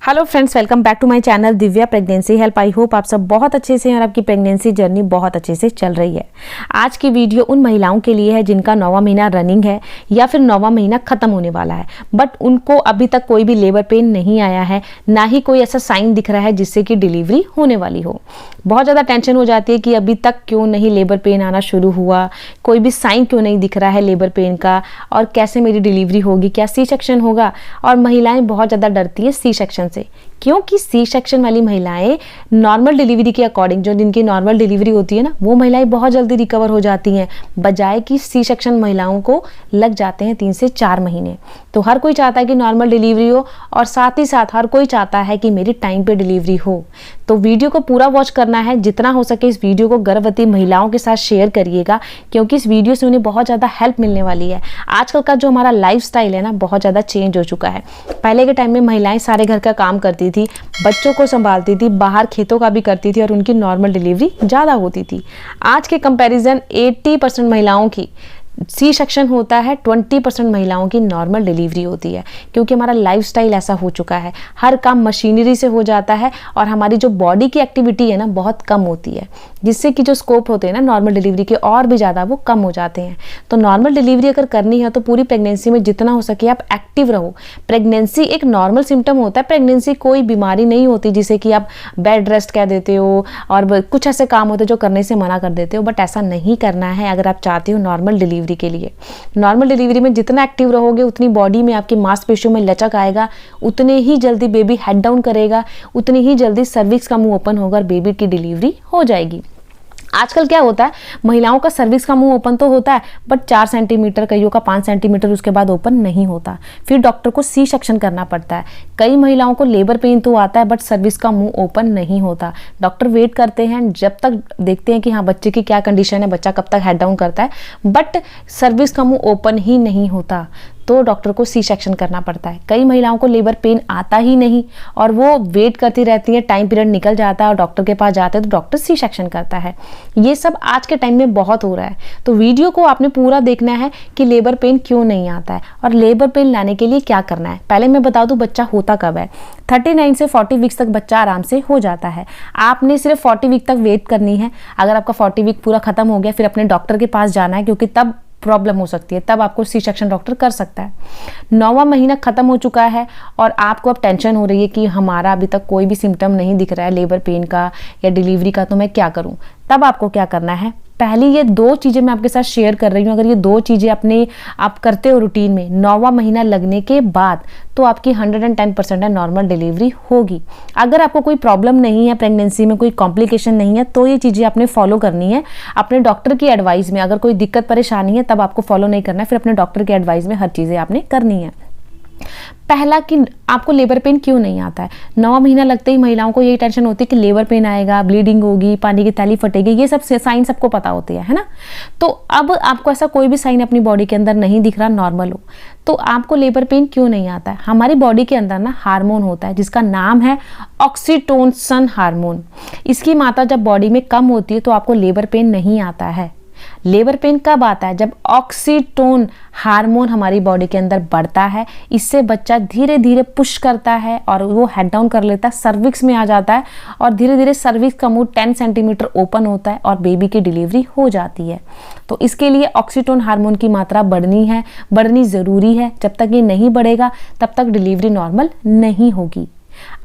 Hello friends, welcome back to my channel Divya pregnancy help. I hope आप सब बहुत अच्छे से हैं और आपकी प्रेगनेंसी जर्नी बहुत अच्छे से चल रही है। आज की वीडियो उन महिलाओं के लिए है जिनका 9वां महीना रनिंग है या फिर 9वां महीना खत्म होने वाला है, बट उनको अभी तक कोई भी लेबर पेन नहीं आया है, ना ही कोई ऐसा साइन दिख रहा है जिससे कि डिलीवरी होने वाली हो। बहुत ज़्यादा टेंशन हो जाती है कि अभी तक क्यों नहीं लेबर पेन आना शुरू हुआ, कोई भी साइन क्यों नहीं दिख रहा है लेबर पेन का, और कैसे मेरी डिलीवरी होगी, क्या सी सेक्शन होगा। और महिलाएं बहुत ज़्यादा डरती हैं सी सेक्शन से, क्योंकि सी सेक्शन वाली महिलाएं नॉर्मल डिलीवरी के अकॉर्डिंग, जो जिनकी नॉर्मल डिलीवरी होती है ना, वो महिलाएं बहुत जल्दी रिकवर हो जाती हैं, बजाय कि सी सेक्शन महिलाओं को लग जाते हैं 3 से 4 महीने। तो हर कोई चाहता है कि नॉर्मल डिलीवरी हो, और साथ ही साथ हर कोई चाहता है कि मेरी टाइम पे डिलीवरी हो। तो वीडियो को पूरा वॉच करना है, जितना हो सके इस वीडियो को गर्भवती महिलाओं के साथ शेयर करिएगा, क्योंकि इस वीडियो से उन्हें बहुत ज़्यादा हेल्प मिलने वाली है। आजकल का जो हमारा लाइफस्टाइल है ना, बहुत ज़्यादा चेंज हो चुका है। पहले के टाइम में महिलाएं सारे घर का काम करती थी, बच्चों को संभालती थी, बाहर खेतों का भी करती थी, और उनकी नॉर्मल डिलीवरी ज़्यादा होती थी। आज के कंपैरिजन 80% महिलाओं की सी सेक्शन होता है, 20% महिलाओं की नॉर्मल डिलीवरी होती है, क्योंकि हमारा लाइफस्टाइल ऐसा हो चुका है। हर काम मशीनरी से हो जाता है और हमारी जो बॉडी की एक्टिविटी है ना, बहुत कम होती है, जिससे कि जो स्कोप होते हैं ना नॉर्मल डिलीवरी के, और भी ज़्यादा वो कम हो जाते हैं। तो नॉर्मल डिलीवरी अगर करनी है तो पूरी प्रेगनेंसी में जितना हो सके आप एक्टिव रहो। प्रेगनेंसी एक नॉर्मल सिम्टम होता है, प्रेगनेंसी कोई बीमारी नहीं होती जिसे कि आप बेड रेस्ट कह देते हो और कुछ ऐसे काम होते हैं जो करने से मना कर देते हो, बट ऐसा नहीं करना है अगर आप चाहते हो नॉर्मल डिलीवरी के लिए। नॉर्मल डिलीवरी में जितना एक्टिव रहोगे, उतनी बॉडी में आपकी मांसपेशियों में लचक आएगा, उतने ही जल्दी बेबी हेड डाउन करेगा, उतनी ही जल्दी सर्विक्स का मुंह ओपन होगा और बेबी की डिलीवरी हो जाएगी। आजकल क्या होता है, महिलाओं का सर्विक्स का मुंह ओपन तो होता है, बट 4 सेंटीमीटर, कईयों का 5 सेंटीमीटर, उसके बाद ओपन नहीं होता। फिर डॉक्टर को सी सेक्शन करना पड़ता है। कई महिलाओं को लेबर पेन तो आता है, बट सर्विक्स का मुंह ओपन नहीं होता। डॉक्टर वेट करते हैं जब तक देखते हैं कि हाँ बच्चे की क्या कंडीशन है, बच्चा कब तक हेड डाउन करता है, बट सर्विक्स का मुंह ओपन ही नहीं होता, तो डॉक्टर को सी सेक्शन करना पड़ता है। कई महिलाओं को लेबर पेन आता ही नहीं और वो वेट करती रहती है, टाइम पीरियड निकल जाता है और डॉक्टर के पास जाते हैं तो डॉक्टर सी सेक्शन करता है। ये सब आज के टाइम में बहुत हो रहा है। तो वीडियो को आपने पूरा देखना है कि लेबर पेन क्यों नहीं आता है और लेबर पेन लाने के लिए क्या करना है। पहले मैं बता दूं बच्चा होता कब है। 39 से 40 वीक्स तक बच्चा आराम से हो जाता है। आपने सिर्फ 40 वीक तक वेट करनी है। अगर आपका 40 वीक पूरा खत्म हो गया, फिर अपने डॉक्टर के पास जाना है, क्योंकि तब प्रॉब्लम हो सकती है, तब आपको सी सेक्शन डॉक्टर कर सकता है। 9वां महीना खत्म हो चुका है और आपको अब टेंशन हो रही है कि हमारा अभी तक कोई भी सिम्टम नहीं दिख रहा है लेबर पेन का या डिलीवरी का, तो मैं क्या करूं। तब आपको क्या करना है, पहली ये 2 चीज़ें मैं आपके साथ शेयर कर रही हूँ। अगर ये 2 चीज़ें आप करते हो रूटीन में 9वां महीना लगने के बाद, तो आपकी 110% है नॉर्मल डिलीवरी होगी। अगर आपको कोई प्रॉब्लम नहीं है, प्रेगनेंसी में कोई कॉम्प्लिकेशन नहीं है, तो ये चीज़ें आपने फॉलो करनी है अपने डॉक्टर की एडवाइस में। अगर कोई दिक्कत परेशानी है तब आपको फॉलो नहीं करना है, फिर अपने डॉक्टर की एडवाइस में हर चीज़ें आपने करनी है। पहला कि आपको लेबर पेन क्यों नहीं आता है। 9वां महीना लगते ही महिलाओं को यही टेंशन होती है कि लेबर पेन आएगा, ब्लीडिंग होगी, पानी की थैली फटेगी, ये सब साइन सबको पता होती है ना। तो अब आपको ऐसा कोई भी साइन अपनी बॉडी के अंदर नहीं दिख रहा, नॉर्मल हो, तो आपको लेबर पेन क्यों नहीं आता है। हमारी बॉडी के अंदर ना हार्मोन होता है जिसका नाम है ऑक्सीटोसिन हार्मोन। इसकी मात्रा जब बॉडी में कम होती है तो आपको लेबर पेन नहीं आता है। लेबर पेन कब आता है, जब ऑक्सीटोन हार्मोन हमारी बॉडी के अंदर बढ़ता है। इससे बच्चा धीरे धीरे पुश करता है और वो हेड डाउन कर लेता है, सर्विक्स में आ जाता है, और धीरे धीरे सर्विक्स का मुंह 10 सेंटीमीटर ओपन होता है और बेबी की डिलीवरी हो जाती है। तो इसके लिए ऑक्सीटोन हार्मोन की मात्रा बढ़नी ज़रूरी है। जब तक ये नहीं बढ़ेगा तब तक डिलीवरी नॉर्मल नहीं होगी।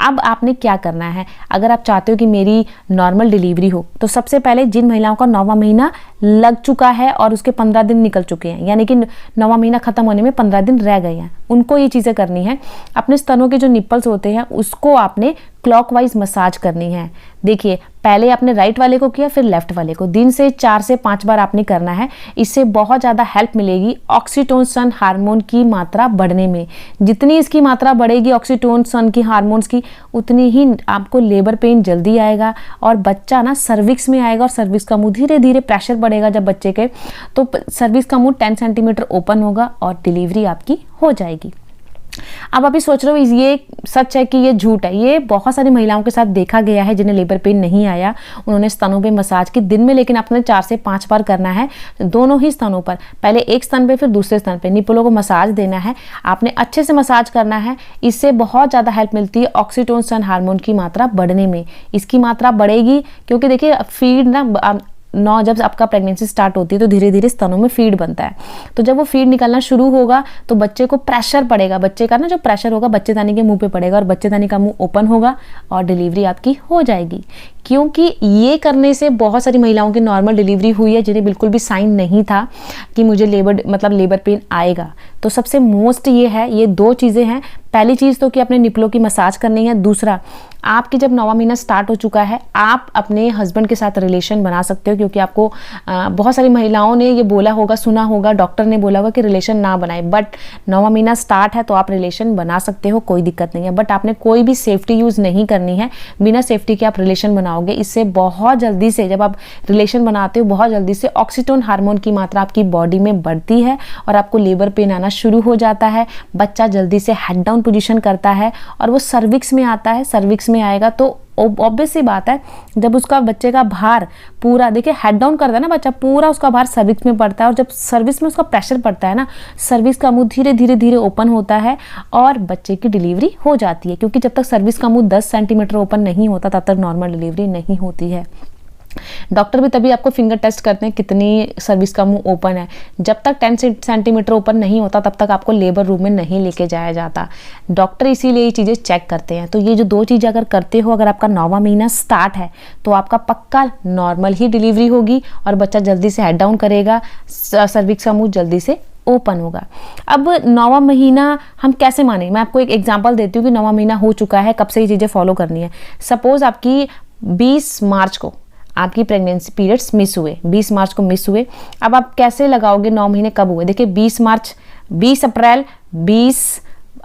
अब आपने क्या करना है, अगर आप चाहते हो कि मेरी नॉर्मल डिलीवरी हो, तो सबसे पहले जिन महिलाओं का 9वां महीना लग चुका है और उसके 15 दिन निकल चुके हैं, यानी कि 9वां महीना खत्म होने में 15 दिन रह गए हैं, उनको ये चीज़ें करनी है। अपने स्तनों के जो निप्पल्स होते हैं उसको आपने क्लॉकवाइज मसाज करनी है। देखिए, पहले आपने राइट वाले को किया, फिर लेफ्ट वाले को, दिन से 4 से 5 बार आपने करना है। इससे बहुत ज़्यादा हेल्प मिलेगी ऑक्सीटोसिन हार्मोन की मात्रा बढ़ने में। जितनी इसकी मात्रा बढ़ेगी ऑक्सीटोसिन की हार्मोन्स की, उतनी ही आपको लेबर पेन जल्दी आएगा और बच्चा ना सर्विक्स में आएगा, और सर्विक्स का मुंह धीरे धीरे प्रेशर बढ़ेगा जब बच्चे के, तो सर्विक्स का मुंह 10 सेंटीमीटर ओपन होगा और डिलीवरी आपकी हो जाएगी। अब अभी सोच रहे हो ये सच है कि ये झूठ है। ये बहुत सारी महिलाओं के साथ देखा गया है जिन्हें लेबर पेन नहीं आया, उन्होंने स्तनों पे मसाज की दिन में, लेकिन आपने 4 से 5 बार करना है दोनों ही स्तनों पर, पहले एक स्तन पे फिर दूसरे स्तन पे, निपलों को मसाज देना है, आपने अच्छे से मसाज करना है। इससे बहुत ज़्यादा हेल्प मिलती है ऑक्सीटोसिन हार्मोन की मात्रा बढ़ने में। इसकी मात्रा बढ़ेगी क्योंकि देखिए फीड ना जब आपका प्रेगनेंसी स्टार्ट होती है तो धीरे धीरे स्तनों में फीड बनता है, तो जब वो फीड निकलना शुरू होगा तो बच्चे को प्रेशर पड़ेगा, बच्चे का ना जो प्रेशर होगा बच्चेदानी के मुंह पे पड़ेगा और बच्चेदानी का मुंह ओपन होगा और डिलीवरी आपकी हो जाएगी। क्योंकि ये करने से बहुत सारी महिलाओं की नॉर्मल डिलीवरी हुई है जिन्हें बिल्कुल भी साइन नहीं था कि मुझे लेबर पेन आएगा। तो सबसे मोस्ट ये है, ये 2 चीज़ें हैं। पहली चीज़ तो कि अपने निपलों की मसाज करनी है। दूसरा, आपकी जब 9वां महीना स्टार्ट हो चुका है आप अपने हस्बैंड के साथ रिलेशन बना सकते हो, क्योंकि आपको बहुत सारी महिलाओं ने ये बोला होगा, सुना होगा, डॉक्टर ने बोला होगा कि रिलेशन ना बनाए, बट 9वां महीना स्टार्ट है तो आप रिलेशन बना सकते हो, कोई दिक्कत नहीं है। बट आपने कोई भी सेफ्टी यूज़ नहीं करनी है, बिना सेफ्टी के आप रिलेशन बनाओगे, इससे बहुत जल्दी से, जब आप रिलेशन बनाते हो बहुत जल्दी से ऑक्सीटोसिन हार्मोन की मात्रा आपकी बॉडी में बढ़ती है और आपको लेबर पेन आना शुरू हो जाता है। बच्चा जल्दी से हेड डाउन पोजीशन करता है और वो सर्विक्स में आता है। सर्विक्स में आएगा तो ऑब्वियस सी बात है, जब उसका बच्चे का भार पूरा, देखिए हेड डाउन करता है ना बच्चा, पूरा उसका भार सर्विक्स में पड़ता है और जब सर्विक्स में उसका प्रेशर पड़ता है ना, सर्विक्स का मुंह धीरे धीरे धीरे ओपन होता है और बच्चे की डिलीवरी हो जाती है। क्योंकि जब तक सर्विक्स का मुंह 10 सेंटीमीटर ओपन नहीं होता तब तक नॉर्मल डिलीवरी नहीं होती है। डॉक्टर भी तभी आपको फिंगर टेस्ट करते हैं कितनी सर्विस का मुंह ओपन है। जब तक 10 सेंटीमीटर ओपन नहीं होता तब तक आपको लेबर रूम में नहीं लेके जाया जाता। डॉक्टर इसीलिए ये चीज़ें चेक करते हैं। तो ये जो 2 चीज़ें अगर करते हो, अगर आपका 9वां महीना स्टार्ट है तो आपका पक्का नॉर्मल ही डिलीवरी होगी और बच्चा जल्दी से हेड डाउन करेगा, सर्विक्स का मुंह जल्दी से ओपन होगा। अब 9वां महीना हम कैसे माने, मैं आपको एक एग्जांपल देती हूँ कि 9वां महीना हो चुका है, कब से ये चीज़ें फॉलो करनी है। सपोज आपकी 20 मार्च को आपकी प्रेगनेंसी पीरियड्स मिस हुए, 20 मार्च को मिस हुए। अब आप कैसे लगाओगे 9 महीने कब हुए? देखिए 20 मार्च, 20 अप्रैल, 20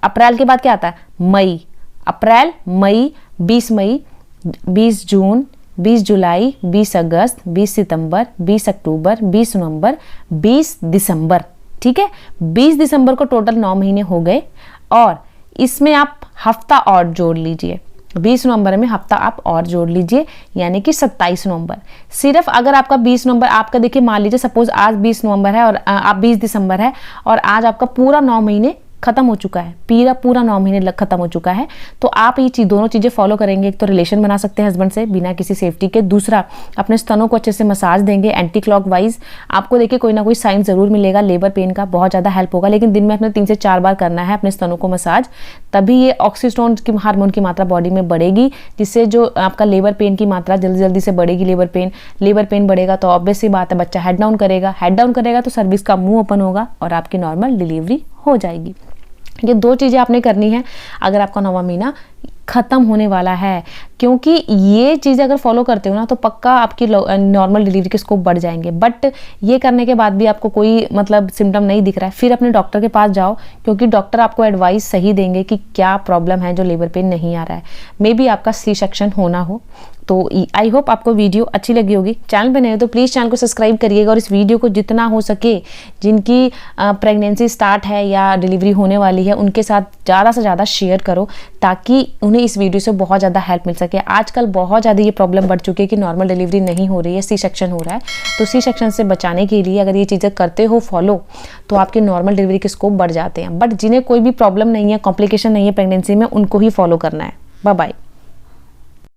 अप्रैल के बाद क्या आता है? मई, अप्रैल, मई, 20 मई, 20 जून, 20 जुलाई, 20 अगस्त, 20 सितंबर, 20 अक्टूबर, 20 नवंबर, 20 दिसंबर। ठीक है, 20 दिसंबर को टोटल 9 महीने हो गए और इसमें आप हफ्ता और जोड़ लीजिए। 20 नवंबर में हफ्ता आप और जोड़ लीजिए, यानी कि 27 नवंबर। सिर्फ अगर आपका 20 नवंबर, आपका देखिए मान लीजिए सपोज आज 20 नवंबर है और आप 20 दिसंबर है और आज आपका पूरा 9 महीने खत्म हो चुका है, पूरा 9 महीने खत्म हो चुका है, तो आप ये दोनों चीज़ें फॉलो करेंगे। एक तो रिलेशन बना सकते हैं हस्बैंड से बिना किसी सेफ्टी के, दूसरा अपने स्तनों को अच्छे से मसाज देंगे एंटी क्लॉकवाइज। आपको देखिए कोई ना कोई साइन जरूर मिलेगा लेबर पेन का, बहुत ज़्यादा हेल्प होगा, लेकिन दिन में अपने 3 से 4 बार करना है अपने स्तनों को मसाज, तभी ये ऑक्सीटोसिन की हार्मोन की मात्रा बॉडी में बढ़ेगी, जिससे जो आपका लेबर पेन की मात्रा जल्दी जल्दी से बढ़ेगी। लेबर पेन बढ़ेगा तो ऑब्वियस सी बात है बच्चा हेड डाउन करेगा तो सर्विक्स का मुंह ओपन होगा और आपकी नॉर्मल डिलीवरी हो जाएगी। ये 2 चीज़ें आपने करनी है अगर आपका 9वां महीना खत्म होने वाला है, क्योंकि ये चीज़ें अगर फॉलो करते हो ना तो पक्का आपकी नॉर्मल डिलीवरी के स्कोप बढ़ जाएंगे। बट ये करने के बाद भी आपको कोई सिम्टम नहीं दिख रहा है, फिर अपने डॉक्टर के पास जाओ, क्योंकि डॉक्टर आपको एडवाइस सही देंगे कि क्या प्रॉब्लम है जो लेबर पेन नहीं आ रहा है। मे बी आपका सी सेक्शन होना हो। तो आई होप आपको वीडियो अच्छी लगी होगी। चैनल पे नए हो तो प्लीज़ चैनल को सब्सक्राइब करिएगा और इस वीडियो को जितना हो सके जिनकी प्रेगनेंसी स्टार्ट है या डिलीवरी होने वाली है उनके साथ ज़्यादा से ज़्यादा शेयर करो, ताकि उन्हें इस वीडियो से बहुत ज़्यादा हेल्प मिल सके। आजकल बहुत ज़्यादा ये प्रॉब्लम बढ़ चुकी है कि नॉर्मल डिलीवरी नहीं हो रही है, सी सेक्शन हो रहा है। तो सी सेक्शन से बचाने के लिए अगर ये चीज़ें करते हो फॉलो तो आपके नॉर्मल डिलीवरी के स्कोप बढ़ जाते हैं। बट जिन्हें कोई भी प्रॉब्लम नहीं है, कॉम्प्लिकेशन नहीं है प्रेगनेंसी में, उनको ही फॉलो करना है। Bye bye.